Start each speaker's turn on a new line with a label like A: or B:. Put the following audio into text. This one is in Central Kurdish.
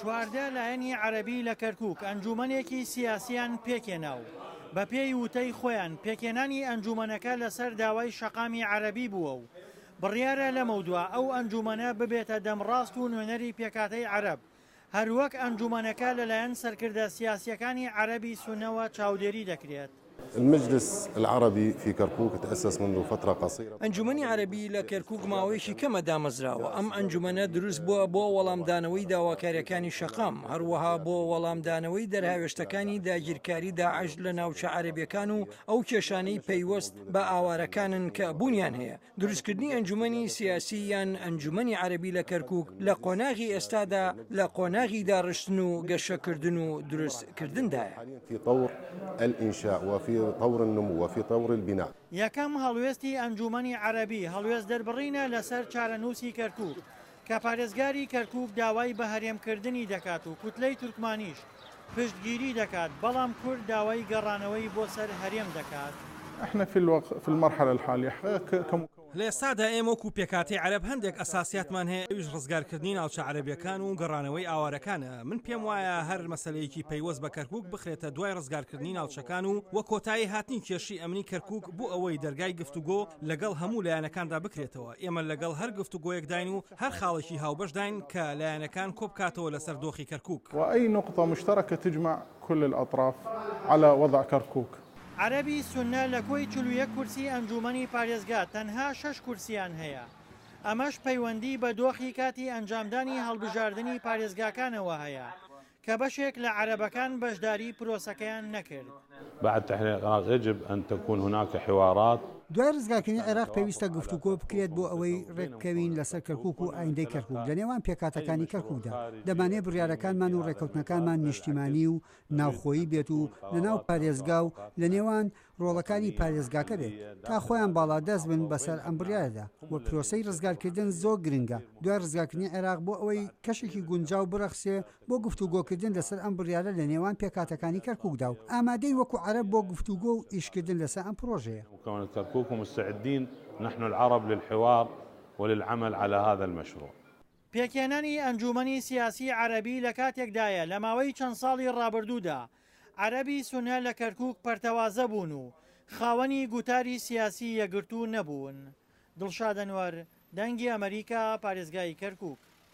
A: چواردە لایەنی عەرەبی لە کەرکووک ئەنجومەنێکی سیاسیان پێکێناو بە پێی وتەی خۆیان پێکێنانی ئەنجومەنەکە لەسەر داوای شەقامی عەرەبی بووە و بڕیارە لەمەودووە ئەو ئەنجومەنە ببێتە دەمڕاست و نوێنەری پێکاتەی عەرەب هەروەک ئەنجومەنەکە لەلایەن سەرکردە سیاسیەکانی عەرەبی سونەوە چاودێری دەکرێت.
B: المجلس العربي في كركوك تأسس منذ فترة قصيرة.
C: ئەنجومەنی عەرەبی لە کەرکووک ماوەیەکی کەمە دامەزراوە. ئەم ئەنجومەنە دروست بووە بۆ وەڵامدانەوەی داواکاریەکانی شەقام، هەروەها بۆ وەڵامدانەوەی دەرهاوێشتەکانی داگیرکاری داعش لە ناوچە عەرەبیەکان و ئەو کێشانەی پەیوەست بە ئاوارەکانن کە بوونیان هەیە. دروستکردنی ئەنجومەنی سیاسی یان ئەنجومەنی عەرەبی لە کەرکووک لە قۆناغی ئێستادا لە قۆناغی داڕشتن و گەشەکردن و دروستکردندایە.
B: في طور الإنشاء وفي طور النمو وفي طور البناء.
A: یەکەم هەڵوێستی ئەنجومەنی عەرەبی هەڵوێست دەربڕینە لەسەر چارەنووسی کەرکووک کە پارێزگاری کەرکووک داوای بە هەرێمکردنی دەکات و کوتلەی تورکمانیش پشتگیری دەکات بەڵام کورد داوای گەڕانەوەی بۆ سەر هەرێم دەکات.
D: احنا في المرحلة الحالية
E: لە ئێستادا ئێمە وەکو پێکاتی عەرەب هەندێک ئەساسیاتمان هەیە ئەویش ڕزگارکردنی ناوچە عەرەبیەکان و گەڕانەوەی ئاوارەکانە. من پێم وایە هەر مەسەلەیەکی پەیوەست بە کەرکووک بخرێتە دوای ڕزگارکردنی ناوچەکان و وە کۆتایی هاتنی کێشی ئەمنی کەرکووک بۆ ئەوەی دەرگای گفتوگۆ لەگەڵ هەموو لایەنەکاندا بکرێتەوە. ئێمە لەگەڵ هەر گفتوگۆیەک داین و هەر خاڵێکی هاوبەش داین کە لایەنەکان کۆبکاتەوە لەسەر دۆخی کەرکووک.
D: وأي نقطة مشتركة تجمع كل الأطراف على وضع كركوك.
A: عەرەبی سونە لە کۆی 41 کورسی ئەنجومەنی پارێزگا تەنها 6 کورسیان هەیە. ئەمەش پەیوەندی بە دۆخی کاتی ئەنجامدانی هەڵبژاردننی پارێزگاکانەوە هەیە کە بەشێک لە عەرەبەکان بەشداری پرۆسەکەیان نەکرد.
F: بعد تحرير العراق يجب أن تكون هناك حوارات.
G: دوای ڕزگارکردنی عێراق پێویستە گفتوگۆ بکرێت بۆ ئەوەی ڕێککەوین لەسەر کەرکووک و ئایندەی کەرکووک لە نێوان پێکاتەکانی کەرکووکدا. دەمانێت بڕیارەکانمان و ڕێکەوتنەکانمان نیشتیمانی و ناوخۆیی بێت و لەناو پارێزگا و لە نێوان ڕۆڵەکانی پارێزگاکە بێت تا خۆیان باڵادەست بن بەسەر ئەم بڕیارەدا و پرۆسەی ڕزگارکردن زۆر گرنگە دوای ڕزگارکردنی عێراق بۆ ئەوەی کەشێکی گونجاو بڕەخسێ بۆ گفتوگۆکردن لەسەر ئەم بڕیارە لە نێوان پێکاتەکانی کەرکووکدا و ئامادەی وەکو عەرەب بۆ گفتوگۆ و ئیشکردن لەسەر ئەم پرۆژەیە.
F: مستعدين نحن العرب للحوار وللعمل على هذا المشروع.
A: پێکێنانی ئەنجومەنی سیاسی عەرەبی لە کاتێکدایە لە ماوەی چەند ساڵی ڕابردوودا عەرەبی سونە لە کەرکووک پەرتەوازە بوون و خاوەنی گوتاری سیاسی یەکگرتوو نەبوون. دڵشاد ئەنوەر، دەنگی ئەمریکا، پارێزگای کەرکووک.